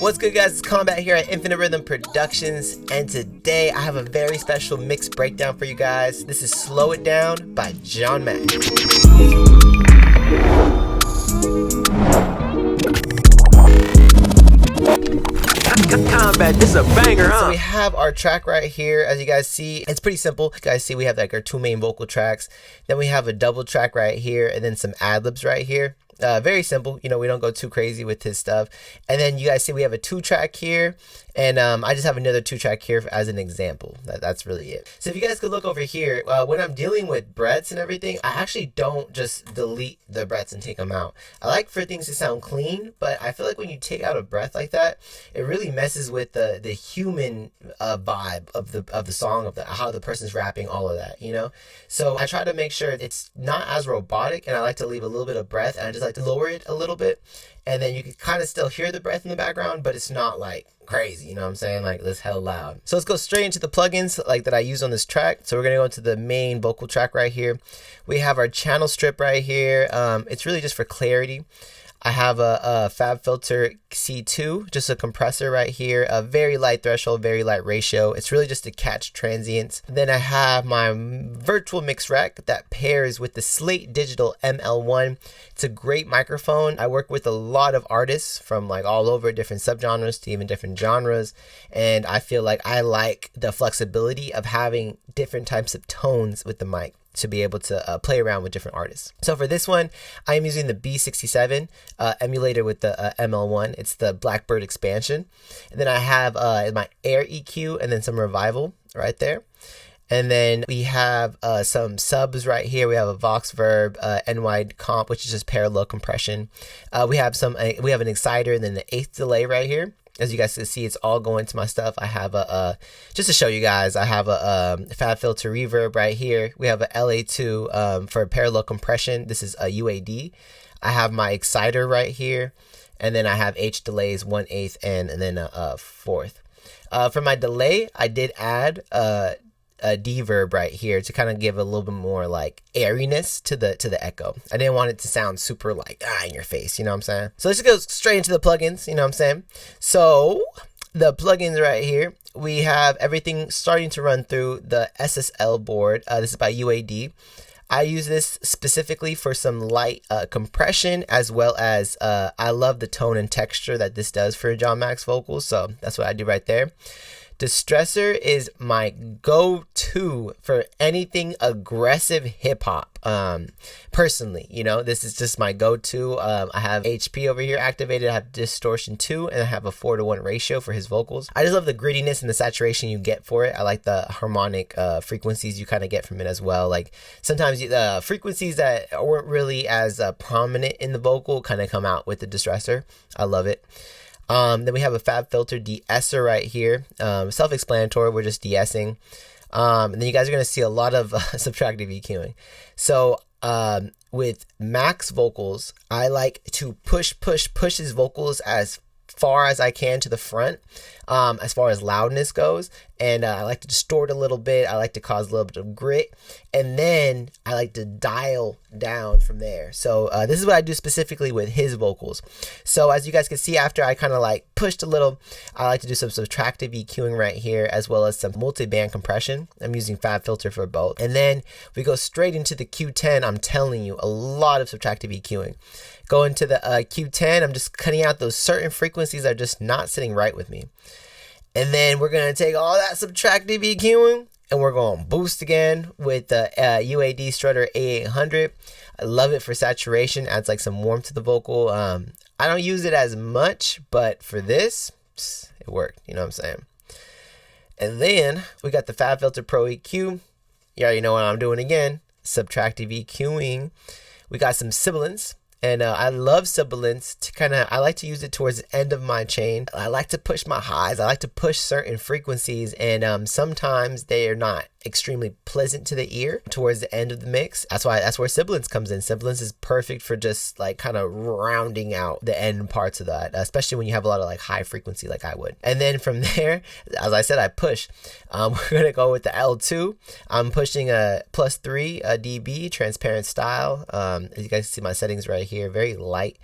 What's good, guys? It's Kombat here at Infinite Rhythm Productions, and today I have a very special mix breakdown for you guys. This is Slow It Down by John Mackk. Kombat, this is a banger, huh? So we have our track right here. As you guys see, it's pretty simple. You guys see we have like our two main vocal tracks. Then we have a double track right here, and then some ad-libs right here. Very simple, we don't go too crazy with his stuff. And then you guys see we have a 2-track here, and I just have another 2-track here as an example. That's really it. So if you guys could look over here, when I'm dealing with breaths and everything, I actually don't just delete the breaths and take them out. I like for things to sound clean, but I feel like when you take out a breath like that, it really messes with the human vibe of the song, of how the person's rapping, all of that, So I try to make sure it's not as robotic, and I like to leave a little bit of breath, and I just like to lower it a little bit, and then you can kind of still hear the breath in the background, but it's not like crazy, you know what I'm saying, like this hell loud. So let's go straight into the plugins like that I use on this track. So we're gonna go into the main vocal track right here. We have our channel strip right here. It's really just for clarity. I have a Fab Filter C2, just a compressor right here, a very light threshold, very light ratio. It's really just to catch transients. Then I have my virtual mix rack that pairs with the Slate Digital ML1. It's a great microphone. I work with a lot of artists from like all over, different subgenres to even different genres. And I feel like I like the flexibility of having different types of tones with the mic to be able to play around with different artists. So for this one, I am using the B67 emulator with the ML1. It's the Blackbird expansion. And then I have my Air EQ and then some Revival right there. And then we have some subs right here. We have a Vox Verb, N-wide comp, which is just parallel compression. We have an exciter and then the 8th delay right here. As you guys can see, it's all going to my stuff. I have just to show you guys, I have a Fab Filter reverb right here. We have a LA2 for parallel compression. This is a UAD. I have my exciter right here. And then I have H delays, 1/8 and then a 4th. For my delay, I did add a deverb right here to kind of give a little bit more like airiness to the echo. I didn't want it to sound super like in your face, you know what I'm saying? So let's just go straight into the plugins, you know what I'm saying? So the plugins right here, we have everything starting to run through the SSL board. This is by UAD. I use this specifically for some light compression, as well as I love the tone and texture that this does for John Mack's vocals, so that's what I do right there. Distressor is my go-to for anything aggressive hip-hop. Personally, this is just my go-to. I have HP over here activated. I have distortion 2, and I have a 4:1 ratio for his vocals. I just love the grittiness and the saturation you get for it. I like the harmonic frequencies you kind of get from it as well. Like sometimes the frequencies that weren't really as prominent in the vocal kind of come out with the distressor. I love it. Then we have a Fab Filter de-esser right here. Self-explanatory, we're just de-essing. And then you guys are going to see a lot of subtractive EQing. So with Mack's vocals, I like to push his vocals as far as I can to the front, as far as loudness goes. And I like to distort a little bit. I like to cause a little bit of grit. And then I like to dial down from there. So this is what I do specifically with his vocals. So as you guys can see, after I kind of like pushed a little, I like to do some subtractive EQing right here, as well as some multi-band compression. I'm using Fab Filter for both. And then we go straight into the Q10. I'm telling you, a lot of subtractive EQing. Going to the Q10, I'm just cutting out those certain frequencies that are just not sitting right with me. And then we're going to take all that subtractive EQing and we're going to boost again with the UAD Strutter A800. I love it for saturation, adds like some warmth to the vocal. I don't use it as much, but for this, it worked, you know what I'm saying? And then we got the Fab Filter Pro EQ. You already know what I'm doing again, subtractive EQing. We got some sibilants. And I love sibilants to I like to use it towards the end of my chain. I like to push my highs. I like to push certain frequencies, and sometimes they are not extremely pleasant to the ear towards the end of the mix. That's where sibilants comes in. Sibilants is perfect for just like kind of rounding out the end parts of that, especially when you have a lot of like high frequency like I would. And then from there, as I said, I push. We're gonna go with the L2. I'm pushing a +3 dB transparent style. As you guys see my settings right here, very light.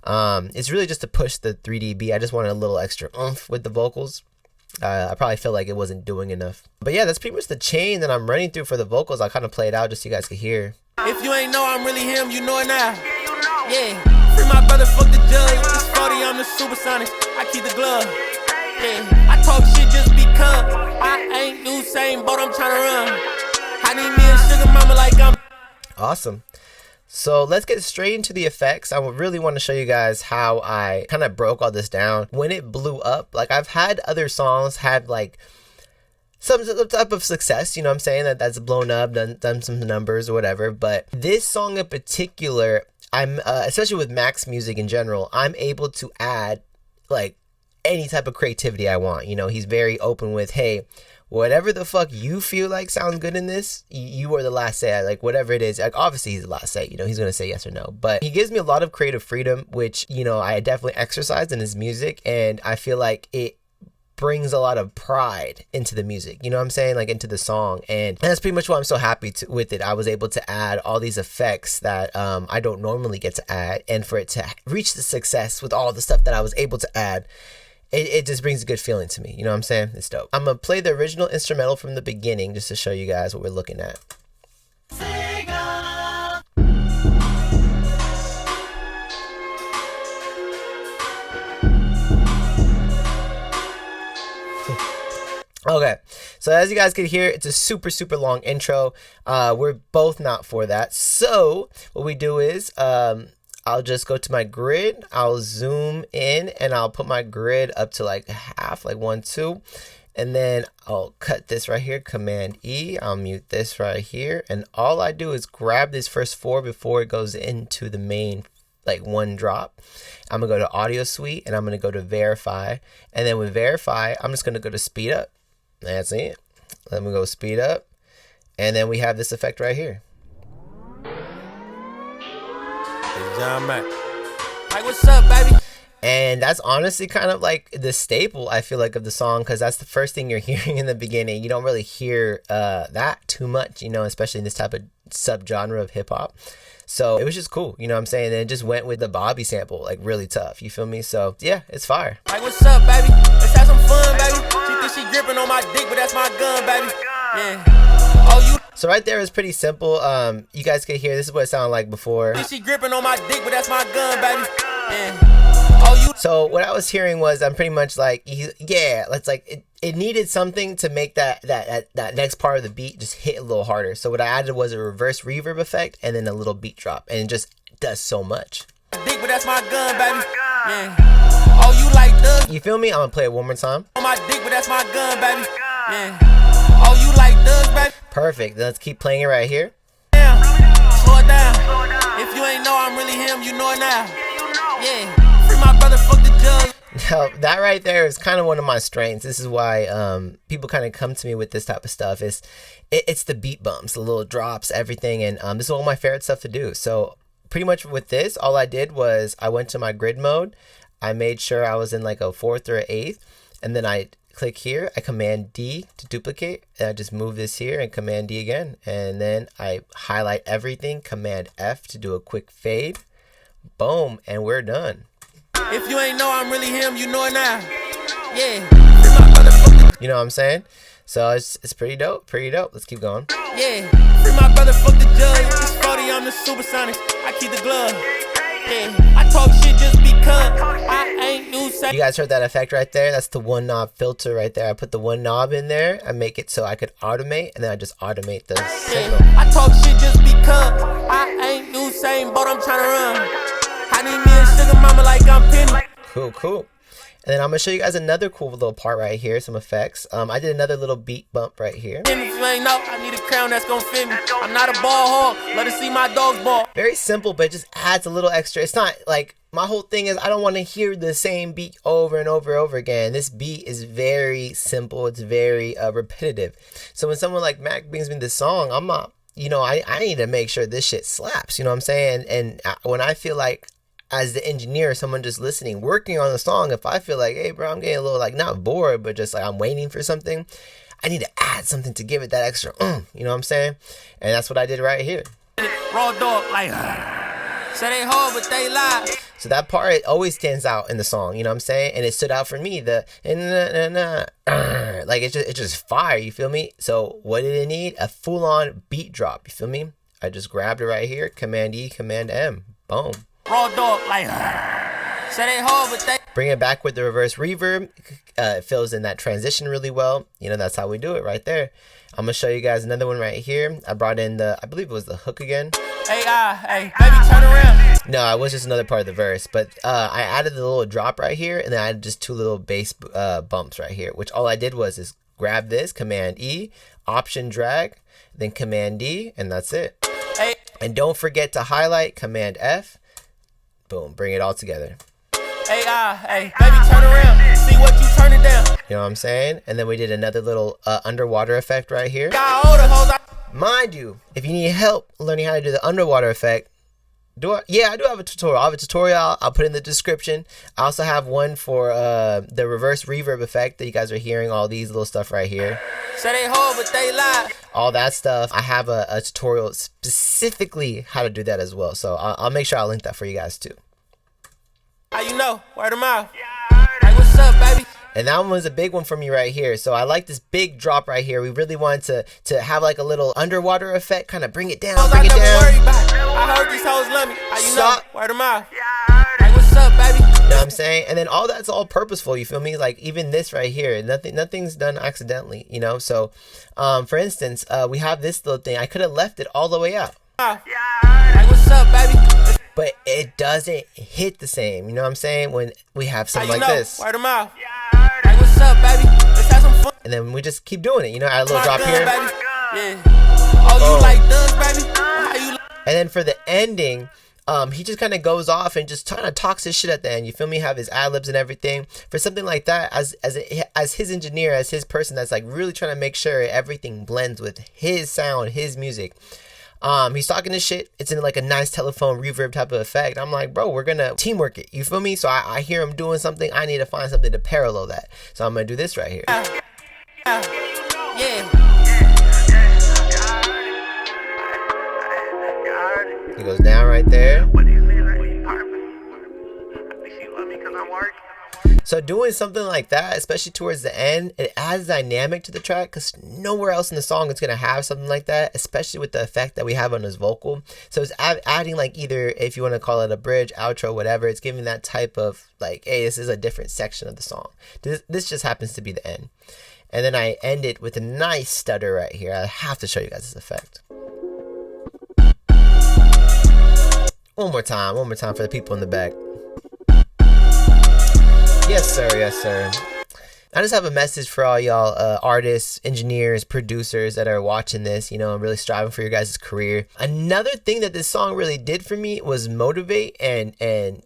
It's really just to push the 3D beat. I just wanted a little extra oomph with the vocals. I probably felt like it wasn't doing enough. But yeah, that's pretty much the chain that I'm running through for the vocals. I'll kind of play it out just so you guys can hear. If you ain't know I'm really him, you know it now. Yeah, free my brother, fuck the judge. It's 40, I'm the supersonic. I keep the glove. Yeah, I talk shit just because I ain't Usain Bolt, I'm trying to run. I need me a sugar mama like I'm. Awesome. So let's get straight into the effects. I really want to show you guys how I kind of broke all this down. When it blew up, like I've had other songs have like some type of success, you know what I'm saying, that's blown up, done some numbers or whatever. But this song in particular, I'm especially with Mack's music in general, I'm able to add like any type of creativity I want. You know, he's very open with, hey, whatever the fuck you feel like sounds good in this, you are the last say. Like whatever it is, like obviously he's the last say, you know, he's gonna say yes or no, but he gives me a lot of creative freedom, which, you know, I definitely exercise in his music, and I feel like it brings a lot of pride into the music, you know what I'm saying, like into the song. And that's pretty much why I'm so happy with it. I was able to add all these effects that I don't normally get to add, and for it to reach the success with all the stuff that I was able to add, it just brings a good feeling to me. You know what I'm saying? It's dope. I'm going to play the original instrumental from the beginning just to show you guys what we're looking at. Okay, so as you guys can hear, it's a super long intro. We're both not for that. So what we do is I'll just go to my grid, I'll zoom in, and I'll put my grid up to like half, like 1, 2. And then I'll cut this right here, Command E. I'll mute this right here. And all I do is grab this first 4 before it goes into the main, like one drop. I'm gonna go to Audio Suite, and I'm gonna go to Verify. And then with Verify, I'm just gonna go to Speed Up. That's it. Let me go Speed Up. And then we have this effect right here. John Mackk. Like, what's up, baby? And that's honestly kind of like the staple, I feel like, of the song, because that's the first thing you're hearing in the beginning. You don't really hear that too much, you know, especially in this type of subgenre of hip hop. So it was just cool, you know what I'm saying? And it just went with the Bobby sample, like really tough, you feel me? So yeah, it's fire. Like, what's up, baby? Let's have some fun, baby. She thinks she gripping on my dick, but that's my gun, baby. Yeah. Oh, you. So right there is pretty simple. You guys can hear, this is what it sounded like before. She gripping on my dick, but that's my gun, baby. Yeah. Oh, you. So what I was hearing was, I'm pretty much like, yeah, let's like, it needed something to make that next part of the beat just hit a little harder. So what I added was a reverse reverb effect and then a little beat drop, and it just does so much. Dick, but that's my gun, baby. Yeah. Oh, you like thugs? You feel me? I'm gonna play it one more time. On my dick, but that's my gun, baby. Yeah. Oh, you like thugs, baby? Perfect. Then let's keep playing it right here. Damn. Slow it down. If you ain't know I'm really him, you know it now. Yeah. Free my brother, fuck the judge. Now, that right there is kind of one of my strengths. This is why people kind of come to me with this type of stuff. It's the beat bumps, the little drops, everything. And this is all my favorite stuff to do. So pretty much with this, all I did was I went to my grid mode. I made sure I was in like a 4th or 8th. And then I click here. I Command D to duplicate. And I just move this here and Command D again. And then I highlight everything. Command F to do a quick fade. Boom. And we're done. If you ain't know I'm really him, you know it now. Yeah. You know what I'm saying? So it's pretty dope, pretty dope. Let's keep going. Yeah. Free my brother, fuck the judge. It's 40, I'm the supersonic. I keep the glove. Yeah. I talk shit just because I ain't Usain. You guys heard that effect right there? That's the one knob filter right there. I put the one knob in there. I make it so I could automate, and then I just automate the signal. I talk shit just because I ain't Usain Bolt, I'm trying to run. I need me a sugar mama like I'm Penny. Cool. And then I'm gonna show you guys another cool little part right here, some effects. I did another little beat bump right here. And if you ain't know, I need a crown that's gonna fit me. I'm not a ball hog, let her see my dog's ball. Very simple, but it just adds a little extra. It's not like, my whole thing is I don't want to hear the same beat over and over again. This beat is very simple. It's very repetitive. So when someone like Mackk brings me this song, I'm not, you know, I need to make sure this shit slaps. You know what I'm saying? And when I feel like, as the engineer, someone just listening, working on the song, if I feel like, hey bro, I'm getting a little like, not bored, but just like I'm waiting for something, I need to add something to give it that extra, you know what I'm saying? And that's what I did right here. Raw dog, like, say they hard, but they lie. So that part always stands out in the song, you know what I'm saying? And it stood out for me, like it's just fire, you feel me? So what did it need? A full-on beat drop, you feel me? I just grabbed it right here, Command E, Command M, boom. Raw dog, like, say they hard, but they... Bring it back with the reverse reverb. It fills in that transition really well. You know, that's how we do it right there. I'm going to show you guys another one right here. I brought in I believe it was the hook again. Hey, baby, turn around. No, it was just another part of the verse. But I added the little drop right here, and then I added just 2 little bass bumps right here, which all I did was is grab this, Command E, Option drag, then Command D, and that's it. Hey. And don't forget to highlight, Command F. Boom, bring it all together. Hey, baby, turn around. See what you turning down. You know what I'm saying? And then we did another little underwater effect right here. Mind you, if you need help learning how to do the underwater effect, I do have a tutorial. I have a tutorial. I'll put in the description. I also have one for the reverse reverb effect that you guys are hearing, all these little stuff right here. Say they hold, but they lie. All that stuff. I have a tutorial specifically how to do that as well. So I'll make sure I link that for you guys too. How you know? Word of mouth. Hey, what's up, baby? And that one was a big one for me right here. So I like this big drop right here. We really wanted to have like a little underwater effect, kind of bring it down, bring it down. I heard these hoes love me. How you know? Word of mouth. Hey, what's up, baby? You know what I'm saying? And then all that's all purposeful, you feel me? Like even this right here, nothing's done accidentally, you know? So for instance, we have this little thing. I could have left it all the way out. Hey, what's up, baby? But it doesn't hit the same, you know what I'm saying? When we have something like this. Word of mouth. Hey, what's up, baby? Let's have some fun. And then we just keep doing it, you know? Add a little drop here. Yeah. Oh, you like thugs, baby? How you like? And then for the ending, he just kind of goes off and just kind of talks his shit at the end. You feel me? Have his ad-libs and everything. For something like that, as his engineer, as his person that's like really trying to make sure everything blends with his sound, his music. He's talking this shit. It's in like a nice telephone reverb type of effect. I'm like, bro, we're gonna teamwork it. You feel me? So I hear him doing something. I need to find something to parallel that. So I'm gonna do this right here. He goes down right there. So doing something like that, especially towards the end, it adds dynamic to the track because nowhere else in the song is going to have something like that, especially with the effect that we have on his vocal. So it's adding like either, if you want to call it a bridge, outro, whatever, it's giving that type of like, hey, this is a different section of the song. This just happens to be the end. And then I end it with a nice stutter right here. I have to show you guys this effect. One more time for the people in the back. Yes, sir. Yes, sir. I just have a message for all y'all artists, engineers, producers that are watching this, you know, and really striving for your guys' career. Another thing that this song really did for me was motivate and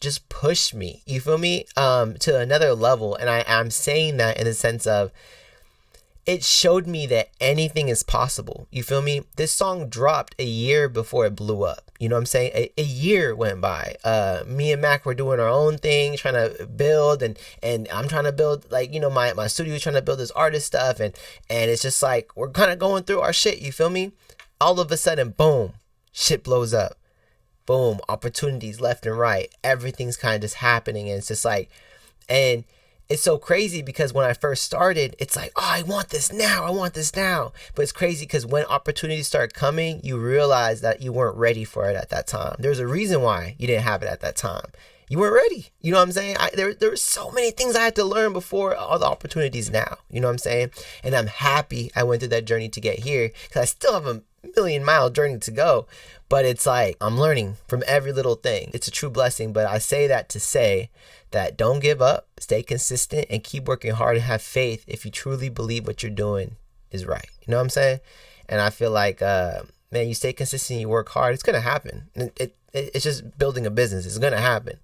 just push me, you feel me, to another level. And I'm saying that in the sense of it showed me that anything is possible. You feel me? This song dropped a year before it blew up. You know what I'm saying? A year went by. Me and Mack were doing our own thing, trying to build, and I'm trying to build, like, you know, my studio trying to build this artist stuff, and it's just like we're kind of going through our shit. You feel me? All of a sudden, boom, shit blows up. Boom, opportunities left and right. Everything's kind of just happening, and it's just like, and it's so crazy because when I first started, it's like, oh, I want this now. But it's crazy because when opportunities start coming, you realize that you weren't ready for it at that time. There's a reason why you didn't have it at that time. You weren't ready. You know what I'm saying? There were so many things I had to learn before all the opportunities now. You know what I'm saying? And I'm happy I went through that journey to get here because I still have a million-mile journey to go. But it's like I'm learning from every little thing. It's a true blessing. But I say that to say that don't give up, stay consistent, and keep working hard and have faith if you truly believe what you're doing is right. You know what I'm saying? And I feel like, man, you stay consistent, you work hard, it's going to happen. It's just building a business. It's going to happen.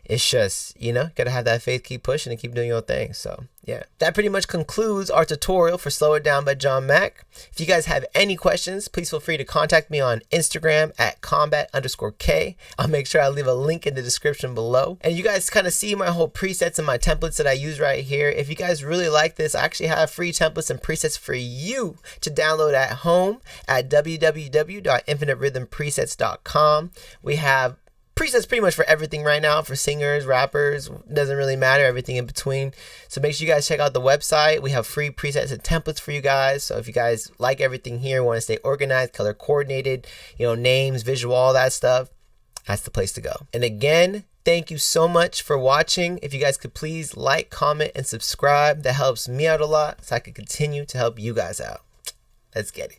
It's just, you know, got to have that faith, keep pushing and keep doing your thing. So, yeah. That pretty much concludes our tutorial for Slow It Down by John Mackk. If you guys have any questions, please feel free to contact me on Instagram at Kombat_K. I'll make sure I leave a link in the description below. And you guys kind of see my whole presets and my templates that I use right here. If you guys really like this, I actually have free templates and presets for you to download at home at www.infiniterhythmpresets.com. We have presets pretty much for everything right now, for singers, rappers, doesn't really matter, everything in between. So make sure you guys check out the website. We have free presets and templates for you guys. So if you guys like everything here, want to stay organized, color coordinated, names, visual, all that stuff, that's the place to go. And again, thank you so much for watching. If you guys could please like, comment, and subscribe, that helps me out a lot so I can continue to help you guys out. Let's get it.